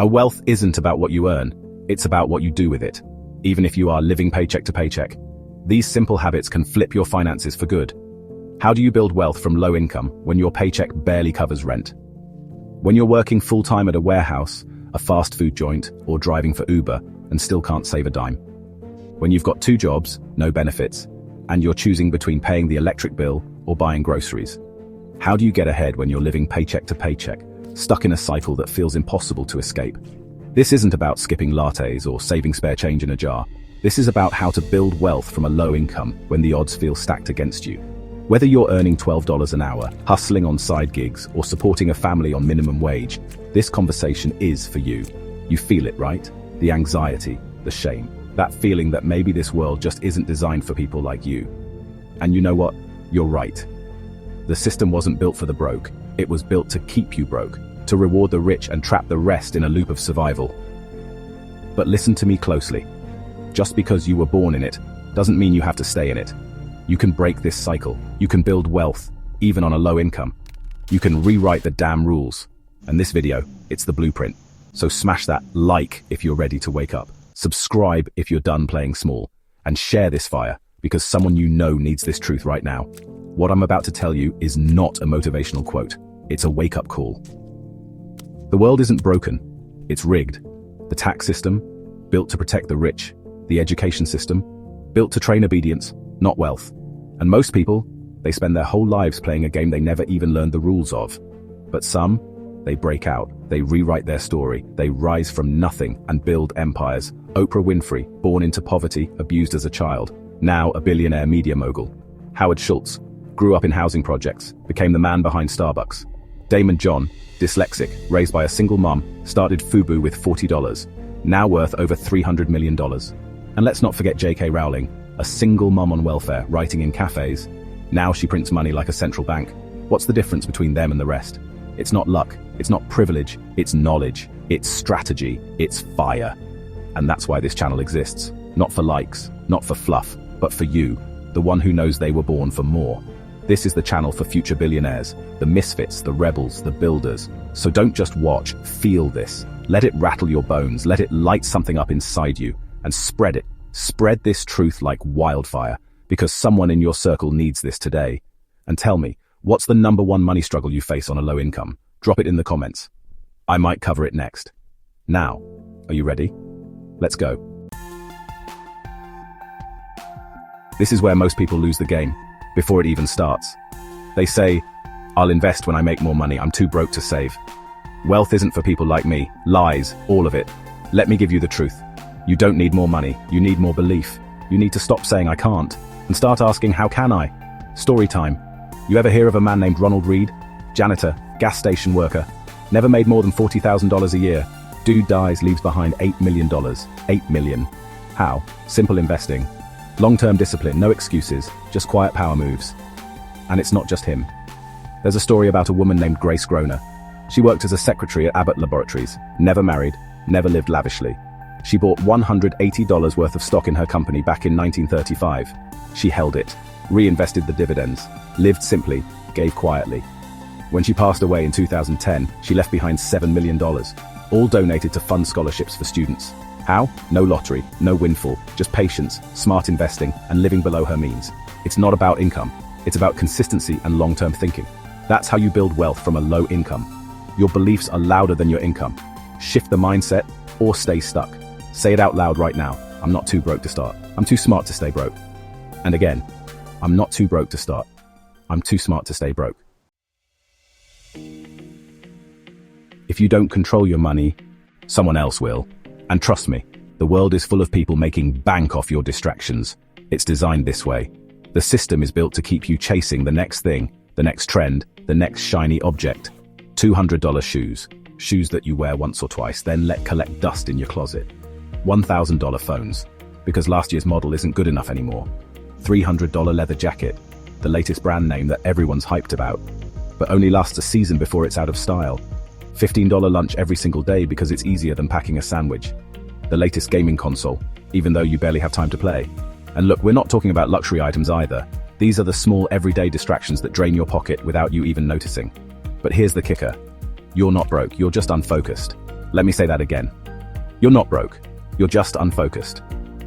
A wealth isn't about what you earn, it's about what you do with it. Even if you are living paycheck to paycheck, these simple habits can flip your finances for good. How do you build wealth from low income when your paycheck barely covers rent? When you're working full-time at a warehouse, a fast food joint, or driving for Uber and still can't save a dime? When you've got 2 jobs, no benefits, and you're choosing between paying the electric bill or buying groceries? How do you get ahead when you're living paycheck to paycheck, stuck in a cycle that feels impossible to escape? This isn't about skipping lattes or saving spare change in a jar. This is about how to build wealth from a low income when the odds feel stacked against you. Whether you're earning $12 an hour, hustling on side gigs, or supporting a family on minimum wage, this conversation is for you. You feel it, right? The anxiety, the shame, that feeling that maybe this world just isn't designed for people like you. And you know what? You're right. The system wasn't built for the broke. It was built to keep you broke, to reward the rich and trap the rest in a loop of survival. But listen to me closely. Just because you were born in it doesn't mean you have to stay in it. You can break this cycle. You can build wealth, even on a low income. You can rewrite the damn rules. And this video, it's the blueprint. So smash that like if you're ready to wake up. Subscribe if you're done playing small. And share this fire, because someone you know needs this truth right now. What I'm about to tell you is not a motivational quote. It's a wake-up call. The world isn't broken. It's rigged. The tax system, built to protect the rich. The education system, built to train obedience, not wealth. And most people, they spend their whole lives playing a game they never even learned the rules of. But some, they break out, they rewrite their story, they rise from nothing and build empires. Oprah Winfrey, born into poverty, abused as a child, now a billionaire media mogul. Howard Schultz, grew up in housing projects, became the man behind Starbucks. Damon John, dyslexic, raised by a single mom, started Fubu with $40, now worth over $300 million. And let's not forget J.K. Rowling, a single mom on welfare, writing in cafes. Now she prints money like a central bank. What's the difference between them and the rest? It's not luck, it's not privilege, it's knowledge, it's strategy, it's fire. And that's why this channel exists. Not for likes, not for fluff, but for you, the one who knows they were born for more. This is the channel for future billionaires, the misfits, the rebels, the builders. So don't just watch, feel this. Let it rattle your bones, let it light something up inside you, and spread it. Spread this truth like wildfire, because someone in your circle needs this today. And tell me, what's the #1 money struggle you face on a low income? Drop it in the comments. I might cover it next. Now, are you ready? Let's go. This is where most people lose the game, before it even starts. They say, I'll invest when I make more money, I'm too broke to save. Wealth isn't for people like me. Lies, all of it. Let me give you the truth. You don't need more money, you need more belief. You need to stop saying I can't, and start asking how can I? Story time. You ever hear of a man named Ronald Reed? Janitor, gas station worker. Never made more than $40,000 a year. Dude dies, leaves behind $8 million. $8 million. How? Simple investing. Long-term discipline, no excuses, just quiet power moves. And it's not just him. There's a story about a woman named Grace Groner. She worked as a secretary at Abbott Laboratories, never married, never lived lavishly. She bought $180 worth of stock in her company back in 1935. She held it, reinvested the dividends, lived simply, gave quietly. When she passed away in 2010, she left behind $7 million, all donated to fund scholarships for students. How? No lottery, no windfall, just patience, smart investing, and living below her means. It's not about income, it's about consistency and long-term thinking. That's how you build wealth from a low income. Your beliefs are louder than your income. Shift the mindset or stay stuck. Say it out loud right now. I'm not too broke to start. I'm too smart to stay broke. And again, I'm not too broke to start. I'm too smart to stay broke. If you don't control your money, someone else will. And trust me, the world is full of people making bank off your distractions. It's designed this way. The system is built to keep you chasing the next thing, the next trend, the next shiny object. $200 shoes. Shoes that you wear once or twice, then let collect dust in your closet. $1,000 phones, because last year's model isn't good enough anymore. $300 leather jacket, the latest brand name that everyone's hyped about, but only lasts a season before it's out of style. $15 lunch every single day because it's easier than packing a sandwich. The latest gaming console, even though you barely have time to play. And look, we're not talking about luxury items either. These are the small everyday distractions that drain your pocket without you even noticing. But here's the kicker. You're not broke, you're just unfocused. Let me say that again. You're not broke. You're just unfocused.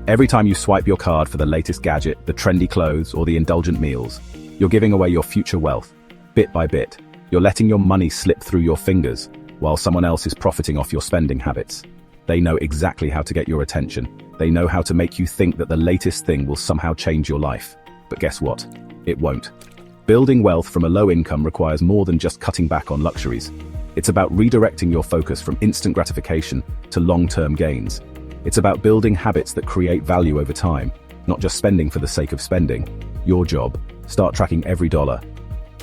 Every time you swipe your card for the latest gadget, the trendy clothes, or the indulgent meals, you're giving away your future wealth. Bit by bit, you're letting your money slip through your fingers while someone else is profiting off your spending habits. They know exactly how to get your attention. They know how to make you think that the latest thing will somehow change your life. But guess what? It won't. Building wealth from a low income requires more than just cutting back on luxuries. It's about redirecting your focus from instant gratification to long-term gains. It's about building habits that create value over time, not just spending for the sake of spending. Your job: start tracking every dollar.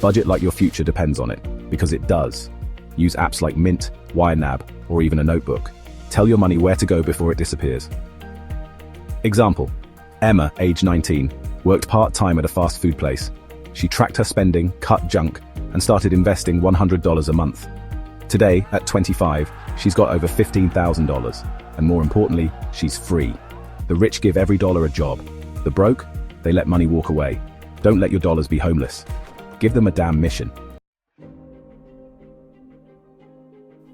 Budget like your future depends on it, because it does. Use apps like Mint, YNAB, or even a notebook. Tell your money where to go before it disappears. Example: Emma, age 19, worked part-time at a fast food place. She tracked her spending, cut junk, and started investing $100 a month. Today, at 25, she's got over $15,000, and more importantly, she's free. The rich give every dollar a job. The broke, they let money walk away. Don't let your dollars be homeless. Give them a damn mission.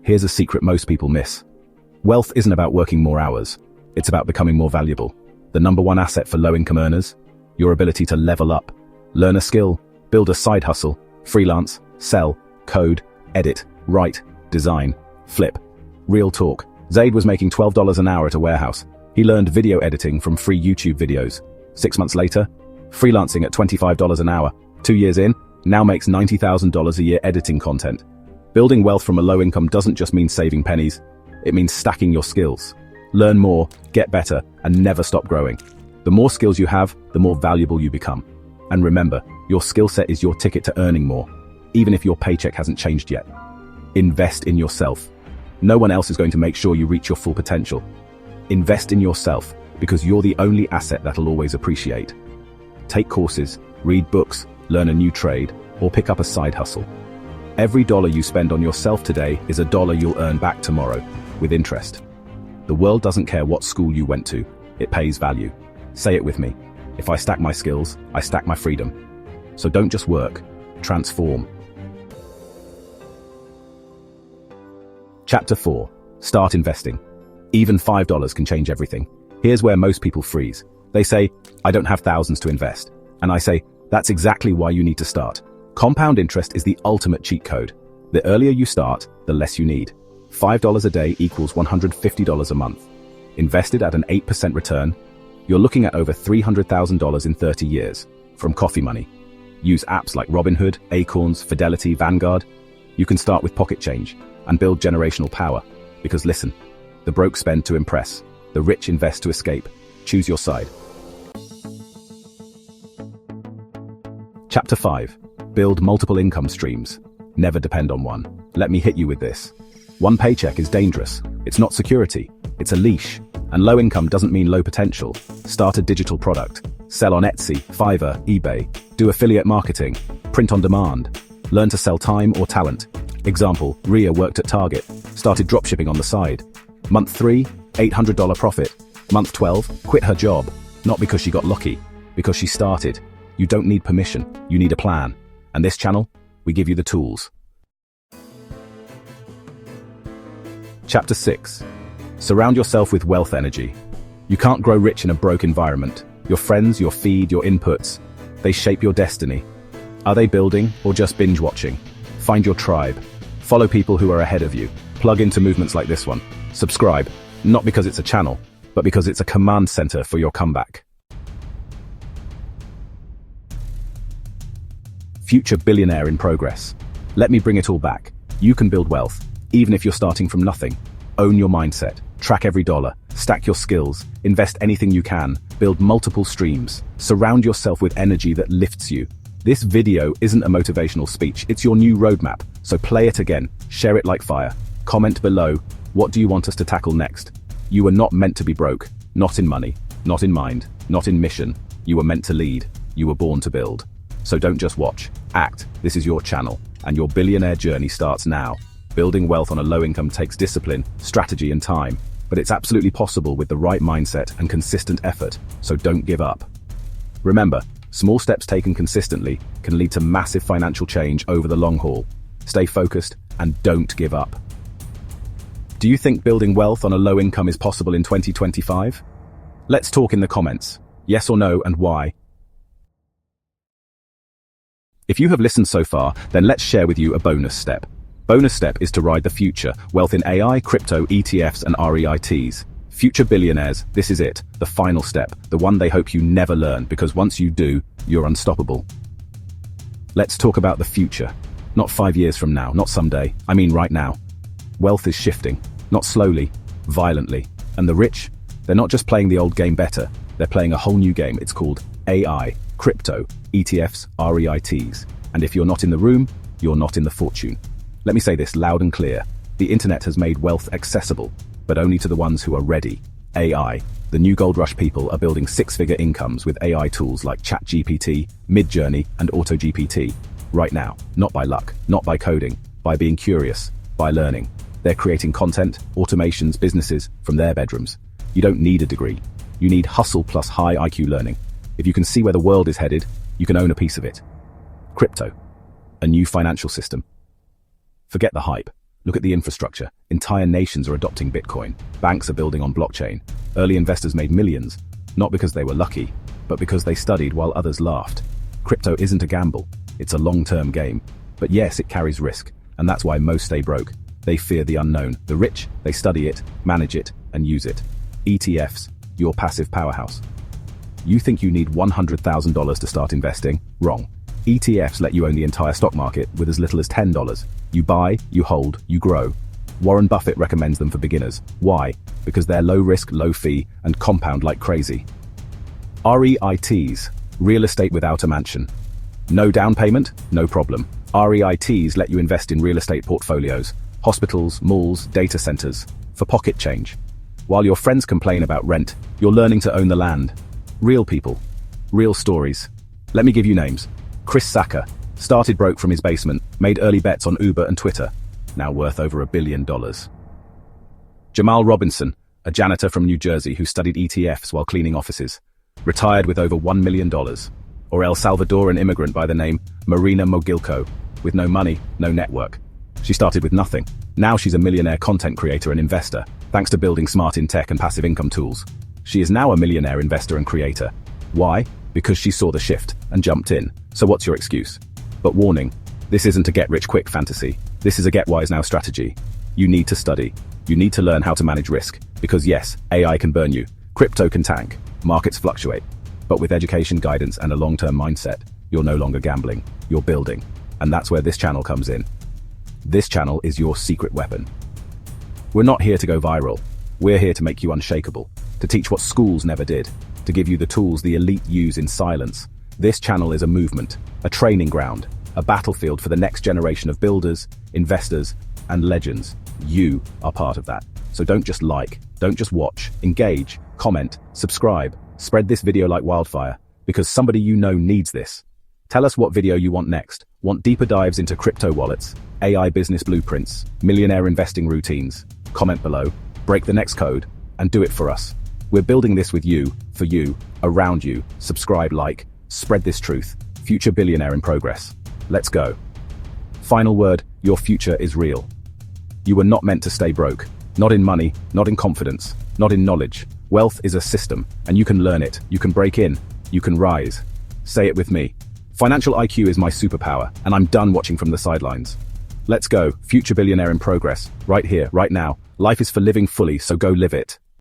Here's a secret most people miss. Wealth isn't about working more hours. It's about becoming more valuable. The number one asset for low-income earners? Your ability to level up. Learn a skill, build a side hustle, freelance, sell, code, edit, write, design, flip. Real talk. Zaid was making $12 an hour at a warehouse. He learned video editing from free YouTube videos. 6 months later, freelancing at $25 an hour. 2 years in, now makes $90,000 a year editing content. Building wealth from a low income doesn't just mean saving pennies. It means stacking your skills. Learn more, get better, and never stop growing. The more skills you have, the more valuable you become. And remember, your skill set is your ticket to earning more, even if your paycheck hasn't changed yet. Invest in yourself. No one else is going to make sure you reach your full potential. Invest in yourself, because you're the only asset that'll always appreciate. Take courses, read books, learn a new trade, or pick up a side hustle. Every dollar you spend on yourself today is a dollar you'll earn back tomorrow, with interest. The world doesn't care what school you went to, it pays value. Say it with me. If I stack my skills, I stack my freedom. So don't just work, transform. Chapter 4. Start investing. Even $5 can change everything. Here's where most people freeze. They say, I don't have thousands to invest. And I say, that's exactly why you need to start. Compound interest is the ultimate cheat code. The earlier you start, the less you need. $5 a day equals $150 a month. Invested at an 8% return, you're looking at over $300,000 in 30 years, from coffee money. Use apps like Robinhood, Acorns, Fidelity, Vanguard. You can start with pocket change and build generational power. Because listen, the broke spend to impress, the rich invest to escape. Choose your side. Chapter 5. Build multiple income streams. Never depend on one. Let me hit you with this. One paycheck is dangerous. It's not security. It's a leash. And low income doesn't mean low potential. Start a digital product. Sell on Etsy, Fiverr, eBay. Do affiliate marketing. Print on demand. Learn to sell time or talent. Example, Ria worked at Target. Started dropshipping on the side. Month 3, $800 profit. Month 12, quit her job. Not because she got lucky, because she started. You don't need permission. You need a plan. And this channel, we give you the tools. Chapter 6. Surround yourself with wealth energy. You can't grow rich in a broke environment. Your friends, your feed, your inputs, they shape your destiny. Are they building or just binge watching? Find your tribe. Follow people who are ahead of you. Plug into movements like this one. Subscribe, not because it's a channel, but because it's a command center for your comeback. Future billionaire in progress. Let me bring it all back. You can build wealth, even if you're starting from nothing. Own your mindset. Track every dollar. Stack your skills. Invest anything you can. Build multiple streams. Surround yourself with energy that lifts you. This video isn't a motivational speech. It's your new roadmap. So play it again. Share it like fire. Comment below. What do you want us to tackle next? You were not meant to be broke. Not in money. Not in mind. Not in mission. You were meant to lead. You were born to build. So don't just watch. Act. This is your channel. And your billionaire journey starts now. Building wealth on a low income takes discipline, strategy, and time, but it's absolutely possible with the right mindset and consistent effort, so don't give up. Remember, small steps taken consistently can lead to massive financial change over the long haul. Stay focused and don't give up. Do you think building wealth on a low income is possible in 2025? Let's talk in the comments. Yes or no, and why? If you have listened so far, then let's share with you a bonus step. Bonus step is to ride the future, wealth in AI, crypto, ETFs, and REITs. Future billionaires, this is it, the final step, the one they hope you never learn, because once you do, you're unstoppable. Let's talk about the future. Not 5 years from now, not someday, I mean right now. Wealth is shifting, not slowly, violently. And the rich, they're not just playing the old game better, they're playing a whole new game. It's called AI, crypto, ETFs, REITs. And if you're not in the room, you're not in the fortune. Let me say this loud and clear. The internet has made wealth accessible, but only to the ones who are ready. AI. The new gold rush people are building six-figure incomes with AI tools like ChatGPT, Midjourney, and AutoGPT. Right now, not by luck, not by coding, by being curious, by learning. They're creating content, automations, businesses from their bedrooms. You don't need a degree. You need hustle plus high IQ learning. If you can see where the world is headed, you can own a piece of it. Crypto. A new financial system. Forget the hype. Look at the infrastructure. Entire nations are adopting Bitcoin. Banks are building on blockchain. Early investors made millions, not because they were lucky, but because they studied while others laughed. Crypto isn't a gamble. It's a long-term game. But yes, it carries risk, and that's why most stay broke. They fear the unknown. The rich, they study it, manage it, and use it. ETFs, your passive powerhouse. You think you need $100,000 to start investing? Wrong. ETFs let you own the entire stock market with as little as $10. You buy, you hold, you grow. Warren Buffett recommends them for beginners. Why? Because they're low risk, low fee, and compound like crazy. REITs, real estate without a mansion. No down payment? No problem. REITs let you invest in real estate portfolios, hospitals, malls, data centers, for pocket change. While your friends complain about rent, you're learning to own the land. Real people. Real stories. Let me give you names. Chris Sacca, started broke from his basement, made early bets on Uber and Twitter, now worth over $1 billion. Jamal Robinson, a janitor from New Jersey who studied ETFs while cleaning offices, retired with over $1 million. Or El Salvadoran immigrant by the name Marina Mogilko, with no money, no network. She started with nothing. Now she's a millionaire content creator and investor, thanks to building smart in tech and passive income tools. She is now a millionaire investor and creator. Why? Because she saw the shift and jumped in. So what's your excuse? But warning, this isn't a get-rich-quick fantasy. This is a get-wise-now strategy. You need to study. You need to learn how to manage risk. Because yes, AI can burn you. Crypto can tank. Markets fluctuate. But with education, guidance, and a long-term mindset, you're no longer gambling. You're building. And that's where this channel comes in. This channel is your secret weapon. We're not here to go viral. We're here to make you unshakable. To teach what schools never did. To give you the tools the elite use in silence. This channel is a movement, a training ground, a battlefield for the next generation of builders, investors, and legends. You are part of that. So don't just like, don't just watch, engage, comment, subscribe, spread this video like wildfire, because somebody you know needs this. Tell us what video you want next. Want deeper dives into crypto wallets, AI business blueprints, millionaire investing routines? Comment below, break the next code, and do it for us. We're building this with you, for you, around you. Subscribe, like, spread this truth. Future billionaire in progress. Let's go. Final word, your future is real. You were not meant to stay broke. Not in money, not in confidence, not in knowledge. Wealth is a system, and you can learn it. You can break in. You can rise. Say it with me. Financial IQ is my superpower, and I'm done watching from the sidelines. Let's go. Future billionaire in progress. Right here, right now. Life is for living fully, so go live it.